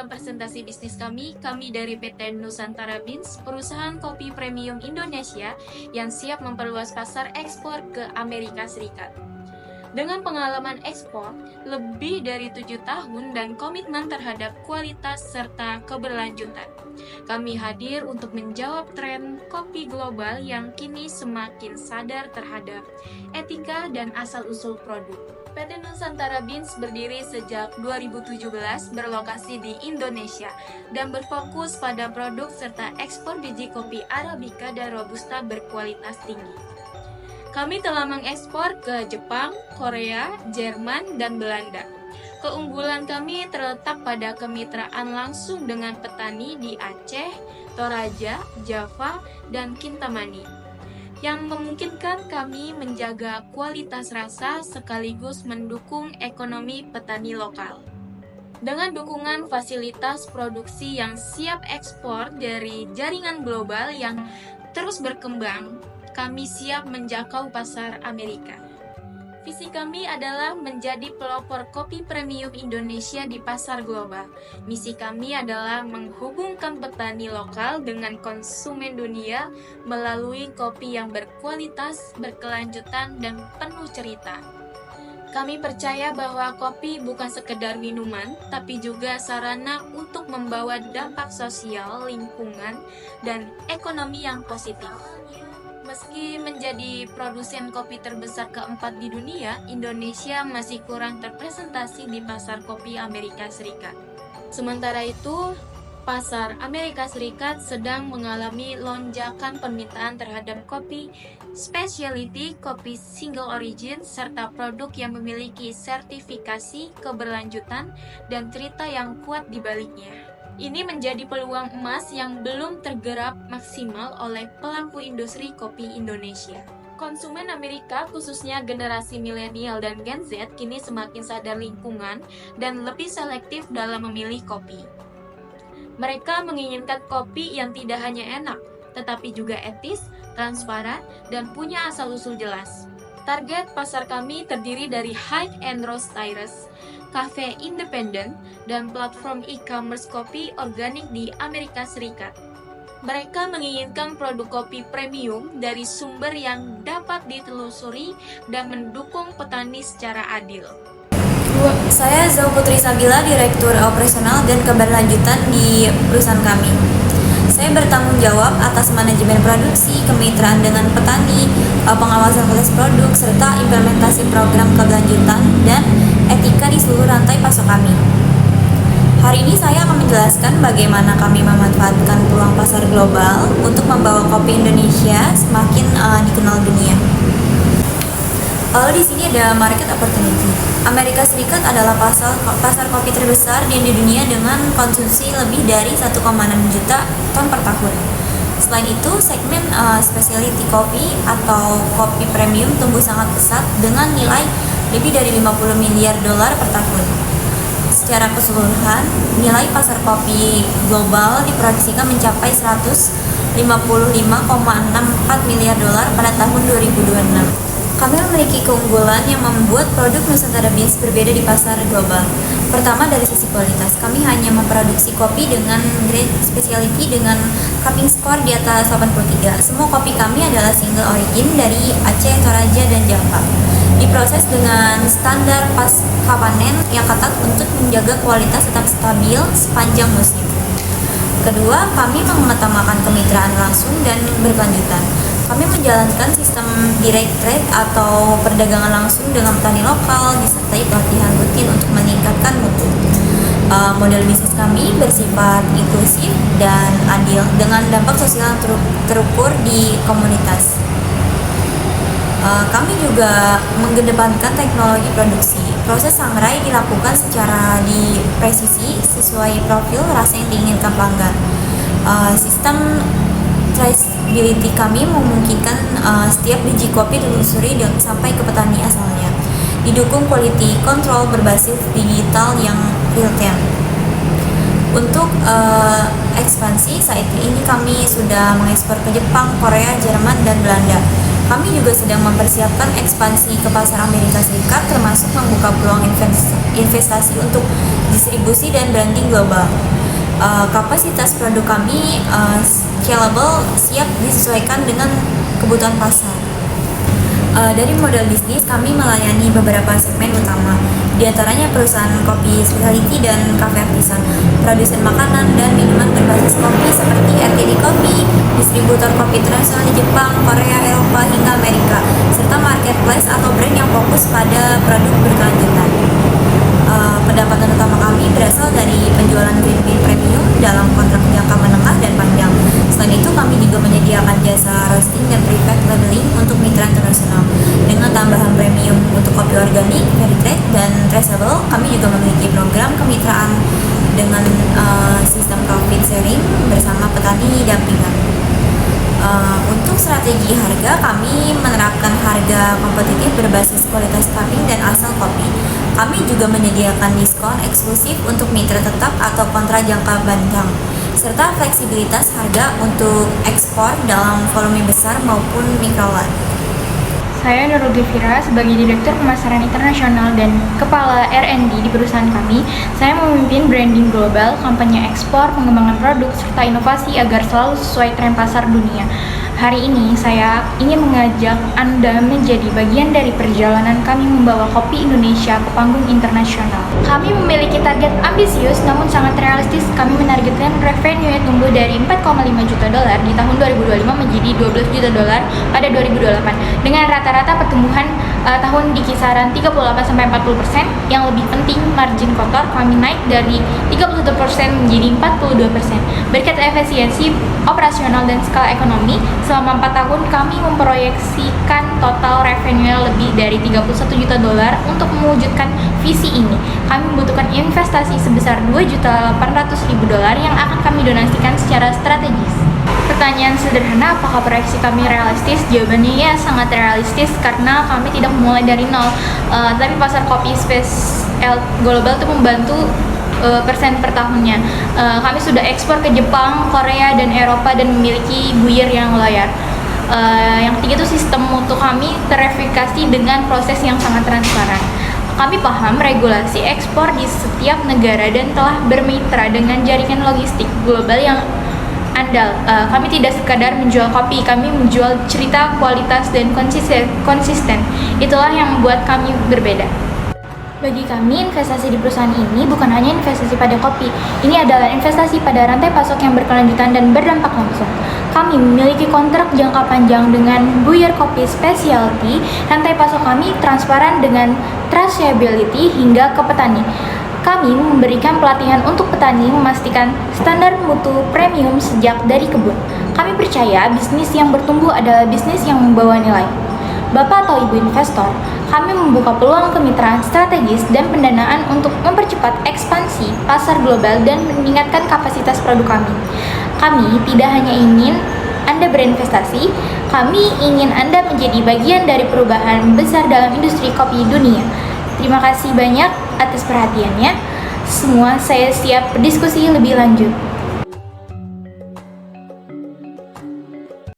dalam presentasi bisnis kami dari PT Nusantara Beans, perusahaan kopi premium Indonesia yang siap memperluas pasar ekspor ke Amerika Serikat. Dengan pengalaman ekspor lebih dari 7 tahun dan komitmen terhadap kualitas serta keberlanjutan, kami hadir untuk menjawab tren kopi global yang kini semakin sadar terhadap etika dan asal-usul produk. PT Nusantara Beans berdiri sejak 2017, berlokasi di Indonesia, dan berfokus pada produk serta ekspor biji kopi Arabica dan Robusta berkualitas tinggi. Kami telah mengekspor ke Jepang, Korea, Jerman, dan Belanda. Keunggulan kami terletak pada kemitraan langsung dengan petani di Aceh, Toraja, Java, dan Kintamani, yang memungkinkan kami menjaga kualitas rasa sekaligus mendukung ekonomi petani lokal. Dengan dukungan fasilitas produksi yang siap ekspor dari jaringan global yang terus berkembang, kami siap menjangkau pasar Amerika. Visi kami adalah menjadi pelopor kopi premium Indonesia di pasar global. Misi kami adalah menghubungkan petani lokal dengan konsumen dunia melalui kopi yang berkualitas, berkelanjutan, dan penuh cerita. Kami percaya bahwa kopi bukan sekedar minuman, tapi juga sarana untuk membawa dampak sosial, lingkungan, dan ekonomi yang positif. Meski menjadi produsen kopi terbesar keempat di dunia, Indonesia masih kurang terpresentasi di pasar kopi Amerika Serikat. Sementara itu, pasar Amerika Serikat sedang mengalami lonjakan permintaan terhadap kopi specialty, kopi single origin, serta produk yang memiliki sertifikasi keberlanjutan dan cerita yang kuat di baliknya. Ini menjadi peluang emas yang belum tergerap maksimal oleh pelaku industri kopi Indonesia. Konsumen Amerika, khususnya generasi milenial dan Gen Z, kini semakin sadar lingkungan dan lebih selektif dalam memilih kopi. Mereka menginginkan kopi yang tidak hanya enak, tetapi juga etis, transparan, dan punya asal-usul jelas. Target pasar kami terdiri dari high-end roasters, kafe independen, dan platform e-commerce kopi organik di Amerika Serikat. Mereka menginginkan produk kopi premium dari sumber yang dapat ditelusuri dan mendukung petani secara adil. Saya Zau Putri Sabila, Direktur Operasional dan Keberlanjutan di perusahaan kami. Saya bertanggung jawab atas manajemen produksi, kemitraan dengan petani, pengawasan kualitas produk, serta implementasi program keberlanjutan dan etika di seluruh rantai pasok kami. Hari ini saya akan menjelaskan bagaimana kami memanfaatkan peluang pasar global untuk membawa kopi Indonesia semakin dikenal dunia. Lalu di sini ada market opportunity. Amerika Serikat adalah pasar kopi terbesar di dunia dengan konsumsi lebih dari 1,6 juta ton per tahun. Selain itu, segmen specialty coffee atau kopi premium tumbuh sangat pesat dengan nilai lebih dari 50 miliar dolar per tahun. Secara keseluruhan, nilai pasar kopi global diproyeksikan mencapai 155,64 miliar dolar pada tahun 2026. Kami memiliki keunggulan yang membuat produk Nusantara Beans berbeda di pasar global. Pertama, dari sisi kualitas, kami hanya memproduksi kopi dengan grade specialty dengan cupping score di atas 83. Semua kopi kami adalah single origin dari Aceh, Toraja, dan Java. Diproses dengan standar pasca panen yang ketat untuk menjaga kualitas tetap stabil sepanjang musim. Kedua, kami mengutamakan kemitraan langsung dan berkelanjutan. Kami menjalankan sistem direct trade atau perdagangan langsung dengan petani lokal, disertai pelatihan rutin untuk meningkatkan mutu. Model bisnis kami bersifat inklusif dan adil dengan dampak sosial terukur di komunitas. Kami juga mengedepankan teknologi produksi. Proses sangrai dilakukan secara presisi sesuai profil rasa yang diinginkan pelanggan. Sistem traceability kami memungkinkan setiap biji kopi ditelusuri dan sampai ke petani asalnya. Didukung quality control berbasis digital yang real time. Untuk ekspansi saat ini kami sudah mengekspor ke Jepang, Korea, Jerman, dan Belanda. Kami juga sedang mempersiapkan ekspansi ke pasar Amerika Serikat, termasuk membuka peluang investasi untuk distribusi dan branding global. Kapasitas produk kami scalable, siap disesuaikan dengan kebutuhan pasar. Dari model bisnis, kami melayani beberapa segmen utama, di antaranya perusahaan kopi specialty dan kafe artisan, produsen makanan dan minuman berbasis kopi seperti RTD Coffee, distributor kopi internasional di Jepang, Korea, Eropa, hingga Amerika, serta marketplace atau brand yang fokus pada produk berkelanjutan. Pendapatan utama kami berasal dari penjualan green bean premium dalam kontrak jangka menengah dan panjang. Selain itu, kami juga menyediakan jasa roasting dan private labeling untuk mitra internasional. Dengan tambahan premium untuk kopi organik, fair trade, dan traceable, kami juga memiliki program kemitraan dengan sistem profit sharing bersama petani dampingan. Untuk strategi harga, kami menerapkan harga kompetitif berbasis kualitas cupping dan asal kopi. Kami juga menyediakan diskon eksklusif untuk mitra tetap atau kontrak jangka panjang, serta fleksibilitas harga untuk ekspor dalam volume besar maupun mikrolot. Saya Nurul Devira sebagai Direktur Pemasaran Internasional dan Kepala R&D di perusahaan kami. Saya memimpin branding global, kampanye ekspor, pengembangan produk, serta inovasi agar selalu sesuai tren pasar dunia. Hari ini saya ingin mengajak Anda menjadi bagian dari perjalanan kami membawa kopi Indonesia ke panggung internasional. Kami memiliki target ambisius namun sangat realistis. Kami menargetkan revenue tumbuh dari 4,5 juta dolar di tahun 2025 menjadi 12 juta dolar pada 2028 dengan rata-rata pertumbuhan tahun di kisaran 38-40%. Yang lebih penting, margin kotor kami naik dari 31% menjadi 42%. Berkat efisiensi operasional dan skala ekonomi, selama 4 tahun kami memproyeksikan total revenue lebih dari 31 juta dolar. Untuk mewujudkan visi ini, kami membutuhkan investasi sebesar 2.800.000 dolar yang akan kami donasikan secara strategis. Pertanyaan sederhana, apakah proyeksi kami realistis? Jawabannya ya, sangat realistis karena kami tidak memulai dari nol. Tapi pasar kopi spesial global itu membantu persen per tahunnya. Kami sudah ekspor ke Jepang, Korea, dan Eropa dan memiliki buyer yang loyal. Yang ketiga itu sistem mutu kami terverifikasi dengan proses yang sangat transparan. Kami paham regulasi ekspor di setiap negara dan telah bermitra dengan jaringan logistik global yang andal. Kami tidak sekadar menjual kopi, kami menjual cerita, kualitas, dan konsisten. Itulah yang membuat kami berbeda. Bagi kami, investasi di perusahaan ini bukan hanya investasi pada kopi. Ini adalah investasi pada rantai pasok yang berkelanjutan dan berdampak langsung. Kami memiliki kontrak jangka panjang dengan buyer kopi specialty. Rantai pasok kami transparan dengan traceability hingga ke petani. Kami memberikan pelatihan untuk petani memastikan standar mutu premium sejak dari kebun. Kami percaya bisnis yang bertumbuh adalah bisnis yang membawa nilai. Bapak atau Ibu investor, kami membuka peluang kemitraan strategis dan pendanaan untuk mempercepat ekspansi pasar global dan meningkatkan kapasitas produk kami. Kami tidak hanya ingin Anda berinvestasi, kami ingin Anda menjadi bagian dari perubahan besar dalam industri kopi dunia. Terima kasih banyak atas perhatiannya. Semua saya siap berdiskusi lebih lanjut.